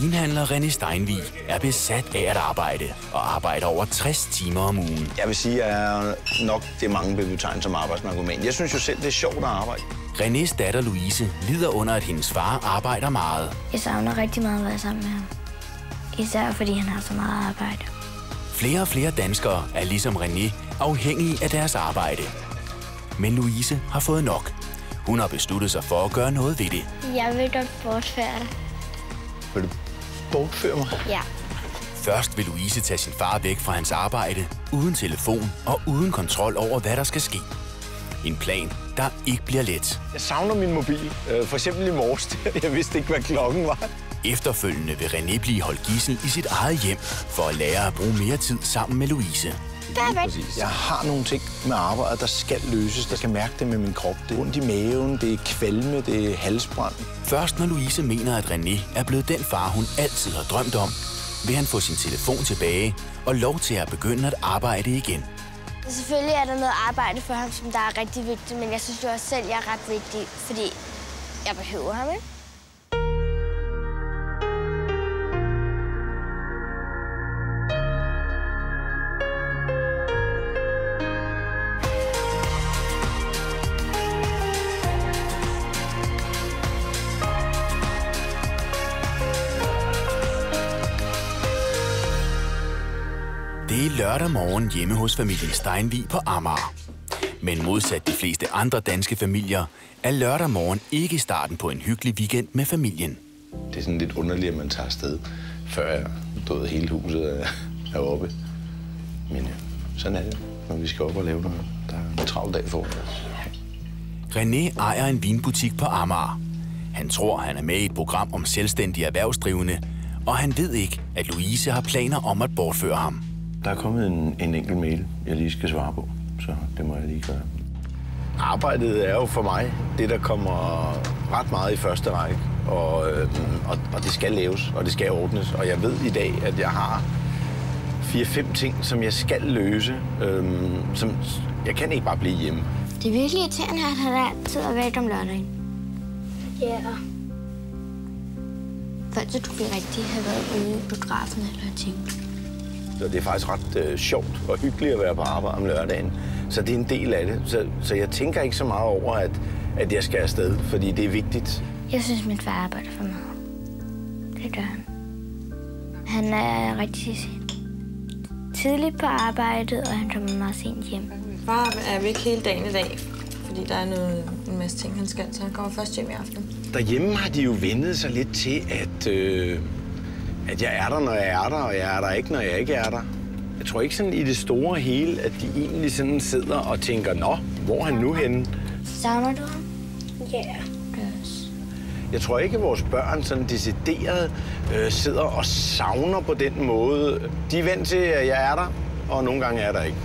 Vinhandler René Steinvig er besat af at arbejde og arbejder over 60 timer om ugen. Jeg vil sige, at jeg nok det mange vil betegne som arbejdsnarkoman. Jeg synes jo selv, det er sjovt at arbejde. Renés datter Louise lider under, at hendes far arbejder meget. Jeg savner rigtig meget at være sammen med ham. Især fordi han har så meget arbejde. Flere og flere danskere er ligesom René afhængige af deres arbejde. Men Louise har fået nok. Hun har besluttet sig for at gøre noget ved det. Jeg vil godt bortføre dig. Vil du bortføre mig? Ja. Først vil Louise tage sin far væk fra hans arbejde, uden telefon og uden kontrol over, hvad der skal ske. En plan, der ikke bliver let. Jeg savner min mobil. For eksempel i morges. Jeg vidste ikke, hvad klokken var. Efterfølgende vil René blive holdt gidsel i sit eget hjem, for at lære at bruge mere tid sammen med Louise. Jeg har nogle ting med arbejde, der skal løses. Der skal mærke det med min krop. Det er ondt i maven, det er kvalme, det er halsbrand. Først når Louise mener, at René er blevet den far, hun altid har drømt om, vil han få sin telefon tilbage og lov til at begynde at arbejde igen. Selvfølgelig er der noget arbejde for ham, som der er rigtig vigtigt, men jeg synes jo også selv, at jeg er ret vigtig, fordi jeg behøver ham, ikke? Det er lørdag morgen hjemme hos familien Steinvig på Amager. Men modsat de fleste andre danske familier, er lørdag morgen ikke starten på en hyggelig weekend med familien. Det er sådan lidt underligt, at man tager afsted, før jeg døde hele huset er oppe. Men sådan er det, når vi skal op og lave noget. Der er en travl dag for. René ejer en vinbutik på Amager. Han tror, han er med i et program om selvstændige erhvervsdrivende, og han ved ikke, at Louise har planer om at bortføre ham. Der er kommet en enkelt mail, jeg lige skal svare på, så det må jeg lige gøre. Arbejdet er jo for mig det, der kommer ret meget i første række, og det skal laves, og det skal ordnes. Og jeg ved i dag, at jeg har 4-5 ting, som jeg skal løse, som jeg kan ikke bare blive hjemme. Det er virkelig irriterende, at han altid er væk om lørdagen. Ja. Før så du ville rigtig have været ude i biografen eller ting. Så det er faktisk ret sjovt og hyggeligt at være på arbejde om lørdagen. Så det er en del af det. Så jeg tænker ikke så meget over, at jeg skal afsted, fordi det er vigtigt. Jeg synes, min far arbejder for meget. Det gør han. Han er rigtig tidligt på arbejdet, og han kommer meget sent hjem. Far er væk hele dagen i dag, fordi der er en masse ting, han skal, så han kommer først hjem i aften. Derhjemme har de jo vendet sig lidt til, at jeg er der, når jeg er der, og jeg er der ikke, når jeg ikke er der. Jeg tror ikke sådan i det store hele, at de egentlig sådan sidder og tænker, nå, hvor er han nu henne? Savner du ham? Ja. Yeah. Jeg tror ikke, at vores børn sådan decideret sidder og savner på den måde. De er vant til, at jeg er der, og nogle gange er der ikke.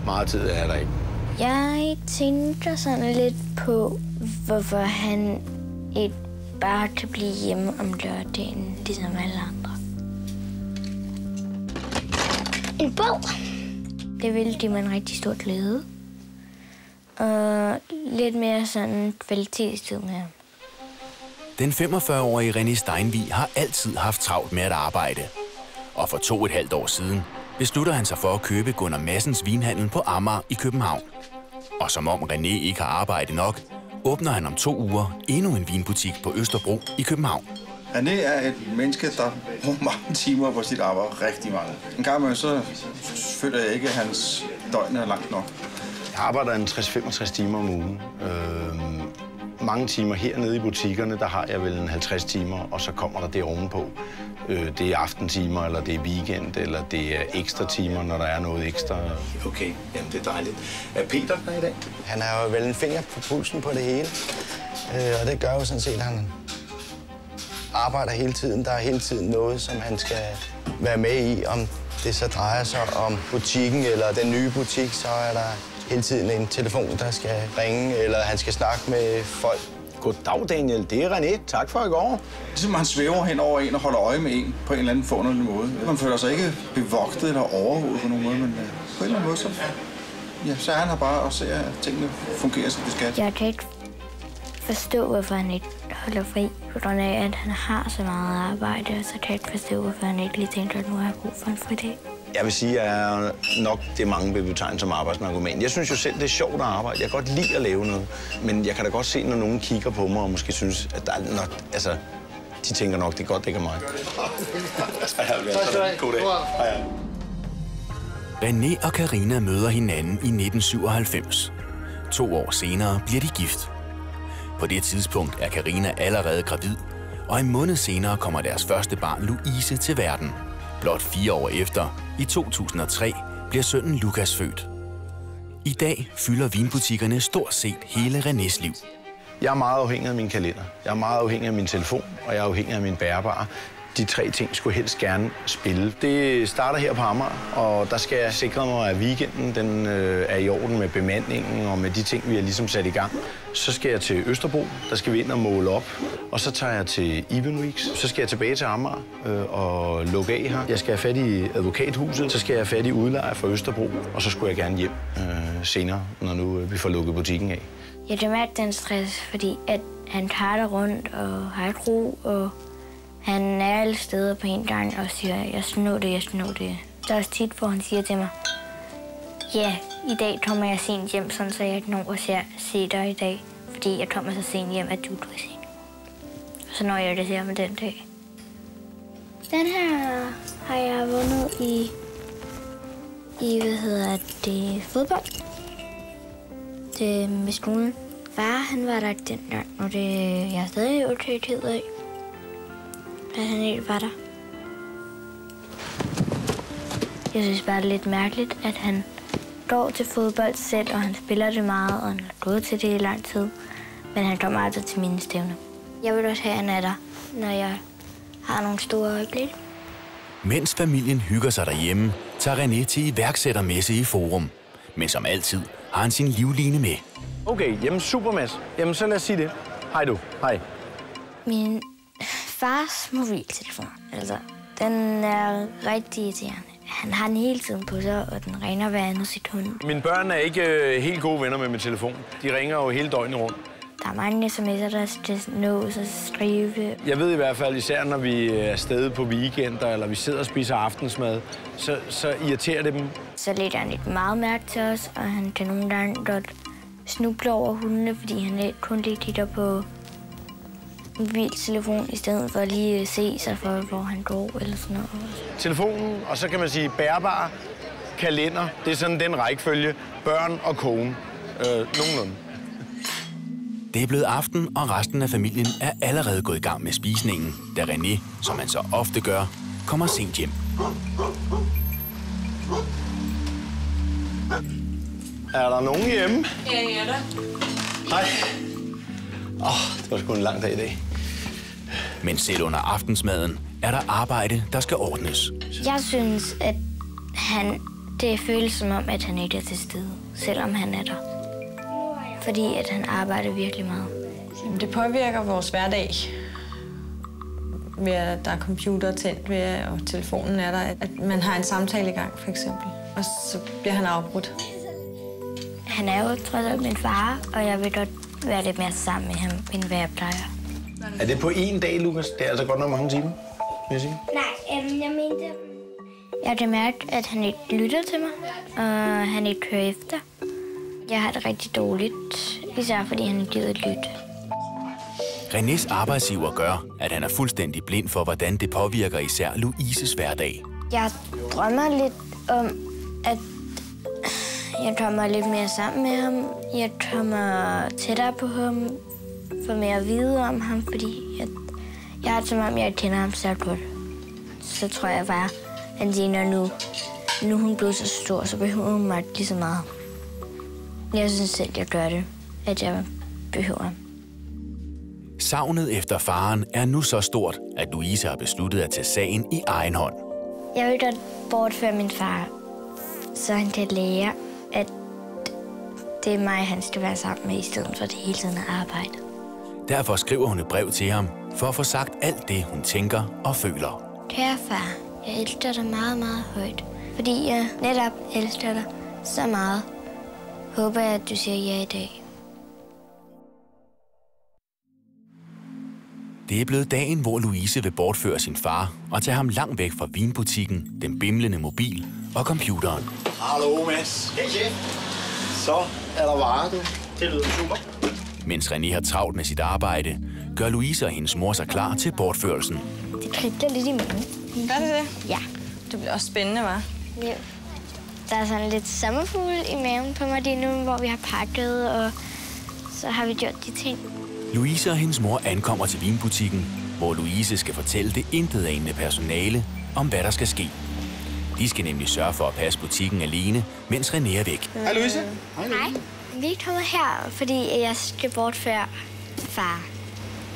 Meget tid er der ikke. Jeg tænker sådan lidt på, hvorfor han ikke bare kan blive hjemme om lørdagen, ligesom alle andre. En bog! Det ville give mig en rigtig stor glæde. Og lidt mere sådan kvalitetstid med ham. Den 45-årige René Steinvig har altid haft travlt med at arbejde. Og for 2,5 år siden beslutter han sig for at købe Gunnar Madsens vinhandel på Amager i København. Og som om René ikke har arbejdet nok, åbner han om 2 uger endnu en vinbutik på Østerbro i København. René er et menneske, der bruger mange timer på sit arbejde. Rigtig mange. En gang imellem så føler jeg ikke, at hans døgn er langt nok. Jeg arbejder en 60-65 timer om ugen. Mange timer hernede i butikkerne, der har jeg vel en 50 timer, og så kommer der det ovenpå. Det er aftentimer, eller det er weekend, eller det er ekstra timer, når der er noget ekstra. Okay, jamen det er dejligt. Er Peter der i dag? Han har jo vel en finger på pulsen på det hele, og det gør jo sådan set, at han arbejder hele tiden. Der er hele tiden noget, som han skal være med i. Om det så drejer sig om butikken eller den nye butik, så er der hele tiden en telefon, der skal ringe, eller han skal snakke med folk. Goddag, Daniel. Det er René. Tak for i går. Ligesom han svæver hen over en og holder øje med en på en eller anden forunderlig måde. Man føler sig ikke bevogtet eller overvåget på nogen måde, men på en eller anden måde, så er han her bare og ser, at tingene fungerer, som det skal. Jeg kan ikke forstå, hvorfor han ikke holder fri, på grund af, at han har så meget arbejde, og så kan jeg ikke forstå, hvorfor han ikke lige tænker, at nu har jeg brug for en fridag. Jeg vil sige, at jeg er nok det mange vil betegne som arbejdsnarkoman. Jeg synes jo selv, det er sjovt at arbejde. Jeg kan godt lide at lave noget. Men jeg kan da godt se, når nogen kigger på mig og måske synes, at der er nok... Altså, de tænker nok, det er godt, det ikke er mig. God dag. Hej. René og Karina møder hinanden i 1997. 2 år senere bliver de gift. På det tidspunkt er Karina allerede gravid, og en måned senere kommer deres første barn Louise til verden. Blot 4 år efter, i 2003, bliver sønnen Lukas født. I dag fylder vinbutikkerne stort set hele Renés liv. Jeg er meget afhængig af min kalender. Jeg er meget afhængig af min telefon, og jeg er afhængig af min bærbare. De 3 ting skulle helst gerne spille. Det starter her på Amager, og der skal jeg sikre mig, at weekenden den er i orden med bemandingen og med de ting, vi har ligesom sat i gang. Så skal jeg til Østerbro, der skal vi ind og måle op. Og så tager jeg til Even Weeks. Så skal jeg tilbage til Amager og lukke af her. Jeg skal have fat i advokathuset, så skal jeg have fat i udlejer fra Østerbro. Og så skulle jeg gerne hjem senere, når nu vi får lukket butikken af. Jeg kan mærke den stress, fordi at han tager der rundt og har et ro, og han er alle steder på en gang og siger, jeg skal nå det, jeg skal nå det. Der er også tit, hvor han siger til mig, ja, i dag kommer jeg sent hjem, sådan så jeg ikke når at se dig i dag, fordi jeg kommer så sent hjem, at du er sent. Så når jeg det her med den dag. Den her har jeg vundet i fodbold. Det med skolen. Far, han var der dengang, og det jeg er stadig okay ked af, at han ikke var der. Jeg synes bare, det er lidt mærkeligt, at han går til fodbold selv, og han spiller det meget, og han har gået til det i lang tid. Men han kommer aldrig til mine stævner. Jeg vil også have, at han er der, når jeg har nogle store øjeblikke. Mens familien hygger sig derhjemme, tager René til iværksættermesse i Forum. Men som altid har han sin livline med. Okay, jamen super, Mads. Jamen så lad os sige det. Hej du. Hej. Min fars mobiltelefon, altså, den er rigtig irriterende. Han har den hele tiden på sig, og den ringer hver andet sekund. Mine børn er ikke helt gode venner med min telefon. De ringer jo hele døgnet rundt. Der er mange sms'er, der skal nås og skrive. Jeg ved i hvert fald, især når vi er afsted på weekender, eller vi sidder og spiser aftensmad, så irriterer det dem. Så lægger han lidt meget mærke til os, og han kan nogle gange godt snuble over hundene, fordi han kun lige kigger på mobiltelefon, i stedet for at lige se sig for, hvor han går eller sådan noget. Telefonen, og så kan man sige bærbar, kalender, det er sådan den rækkefølge, børn og kone, nogenlunde. Det er blevet aften, og resten af familien er allerede gået i gang med spisningen, da René, som han så ofte gør, kommer sent hjem. Er der nogen hjemme? Ja, jeg er der. Hej. Det var sgu en lang dag i dag. Men selv under aftensmaden er der arbejde, der skal ordnes. Jeg synes, at det føles som om, at han ikke er til stede, selvom han er der. Fordi at han arbejder virkelig meget. Jamen, det påvirker vores hverdag. Ved at der er computer tændt ved, og telefonen er der. At man har en samtale i gang, for eksempel. Og så bliver han afbrudt. Han er jo trods alt min far, og jeg vil godt være lidt mere sammen med ham, end hvad jeg plejer. Er det på én dag, Lukas? Det er altså godt nok mange timer, vil jeg sige. Nej, jeg mente... Jeg kan mærke, at han ikke lytter til mig, og han ikke hører efter. Jeg har det rigtig dårligt, især fordi han ikke gider lytte. Renés arbejdsgiver gør, at han er fuldstændig blind for, hvordan det påvirker især Louises hverdag. Jeg drømmer lidt om, at jeg kommer lidt mere sammen med ham. Jeg kommer tættere på ham, får mere at vide om ham, fordi jeg har det som om, jeg kender ham så godt. Så tror jeg bare, at når nu hun blev så stor, så behøver hun mig lige så meget. Jeg synes selv, jeg gør det, at jeg behøver ham. Savnet efter faren er nu så stort, at Louise har besluttet at tage sagen i egen hånd. Jeg vil godt bortføre min far, så han kan lære, at det er mig, han skal være sammen med, i stedet for det hele tiden at arbejde. Derfor skriver hun et brev til ham, for at få sagt alt det, hun tænker og føler. Kære far, jeg elsker dig meget, meget højt, fordi jeg netop elsker dig så meget. Håber jeg, at du siger ja i dag. Det er blevet dagen, hvor Louise vil bortføre sin far og tage ham langt væk fra vinbutikken, den bimlende mobil og computeren. Hallo, Mads. Hej, chef. Så er der varer, du. Det lyder super. Mens René har travlt med sit arbejde, gør Louise og hendes mor sig klar til bortførelsen. Det kribler lidt i maven. Gør det det? Ja. Det bliver også spændende, hva'? Ja. Der er sådan lidt sommerfugle i maven på mig lige nu, hvor vi har pakket, og så har vi gjort de ting. Louise og hendes mor ankommer til vinbutikken, hvor Louise skal fortælle det intetanende personale om, hvad der skal ske. De skal nemlig sørge for at passe butikken alene, mens René er væk. Hej, Louise. Hej. Vi er kommet her, fordi jeg skal bortføre far.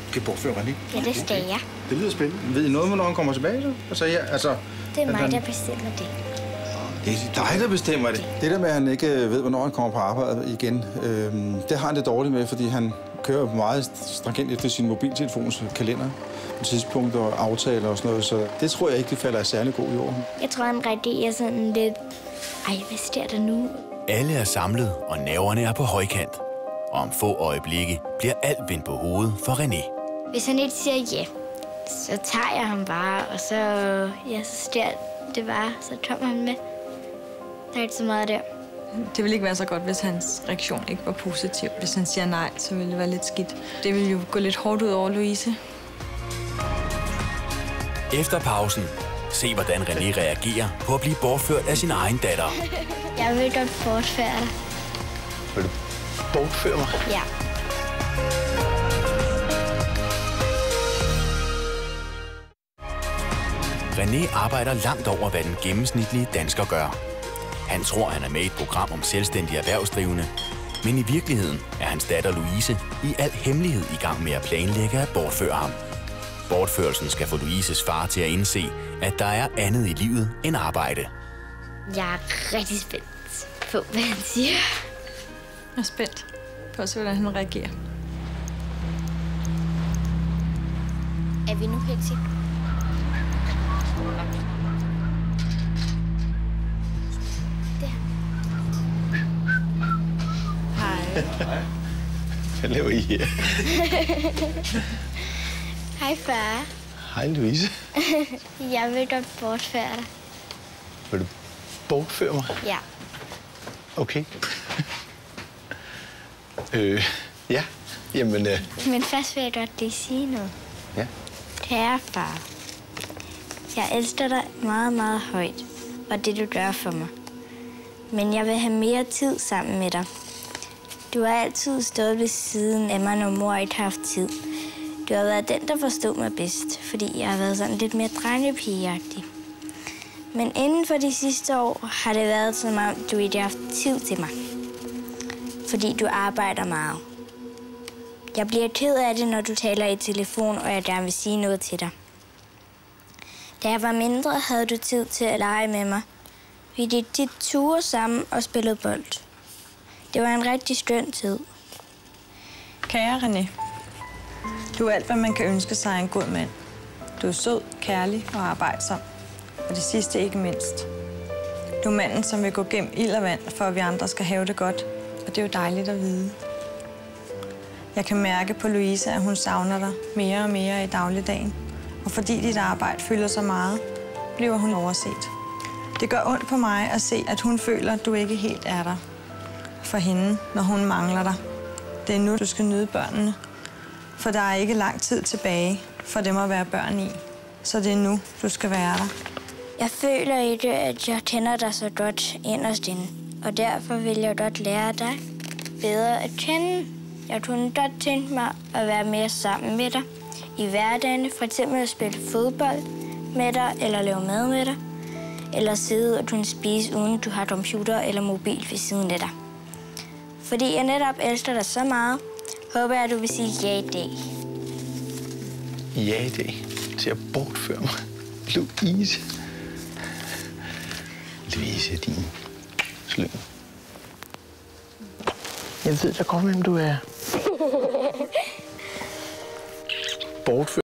Skal bortføre René? Ja, det skal jeg. Det lyder spændende. Ved I noget, hvornår han kommer tilbage? Så? Altså, ja, altså, Det er mig, der bestemmer det. Det er dig, der bestemmer det. Det der med, at han ikke ved, hvornår han kommer på arbejde igen, det har han det dårligt med, fordi han kører meget stringent efter sin mobiltelefons kalender, tidspunkter og aftaler og sådan noget, så det tror jeg ikke, det falder særlig god i orden. Jeg tror, han rigtig er sådan lidt... Ej, hvad sker der nu? Alle er samlet, og nerverne er på højkant. Og om få øjeblikke bliver alt vendt på hovedet for René. Hvis han ikke siger ja, så tager jeg ham bare, og så, ja, så sker det bare, så kommer han med. Der er ikke så meget der. Det ville ikke være så godt, hvis hans reaktion ikke var positiv. Hvis han siger nej, så ville det være lidt skidt. Det ville jo gå lidt hårdt ud over Louise. Efter pausen, se hvordan René reagerer på at blive bortført af sin egen datter. Jeg vil godt bortføre dig. Vil du bortføre mig? Ja. René arbejder langt over, hvad den gennemsnitlige dansker gør. Han tror, han er med i et program om selvstændige erhvervsdrivende, men i virkeligheden er hans datter Louise i al hemmelighed i gang med at planlægge at bortføre ham. Bortførelsen skal få Louises far til at indse, at der er andet i livet end arbejde. Jeg er rigtig spændt på, hvad han siger. Jeg er spændt på at se, hvordan han reagerer. Er vi nu helt sikre? Hvad laver I her? Hej, far. Hej, Louise. Jeg vil godt bortføre dig. Vil du bortføre mig? Ja. Okay. Ja. Jamen, Men først vil jeg godt lige sige noget. ja. Kære far, jeg elsker dig meget, meget højt, og det du gør for mig. Men jeg vil have mere tid sammen med dig. Du har altid stået ved siden af mig, når mor ikke har haft tid. Du har været den, der forstod mig bedst, fordi jeg har været sådan lidt mere drengepigeagtig. Men inden for de sidste år har det været som om, du ikke har haft tid til mig. Fordi du arbejder meget. Jeg bliver ked af det, når du taler i telefon, og jeg gerne vil sige noget til dig. Da jeg var mindre, havde du tid til at lege med mig. Vi gik tit ture sammen og spillede bold. Det var en rigtig skøn tid. Kære René, du er alt, hvad man kan ønske sig af en god mand. Du er sød, kærlig og arbejdsom. Og det sidste ikke mindst. Du er manden, som vil gå gennem ild og vand, for at vi andre skal have det godt. Og det er jo dejligt at vide. Jeg kan mærke på Louise, at hun savner dig mere og mere i dagligdagen. Og fordi dit arbejde fylder så meget, bliver hun overset. Det gør ondt på mig at se, at hun føler, at du ikke helt er der for hende, når hun mangler dig. Det er nu, du skal nyde børnene. For der er ikke lang tid tilbage for dem at være børn i. Så det er nu, du skal være der. Jeg føler ikke, at jeg kender dig så godt inderst inde. Og derfor vil jeg godt lære dig bedre at kende. Jeg kunne godt tænke mig at være mere sammen med dig i hverdagen. For eksempel at spille fodbold med dig, eller lave mad med dig. Eller sidde og kunne spise, uden du har computer eller mobil ved siden af dig. Fordi jeg netop elsker dig så meget, håber jeg, at du vil sige ja i dag. Ja i dag. Til at bortføre mig. Louise. Louise, din slyng. Jeg ved da godt, hvem du er. Bortføre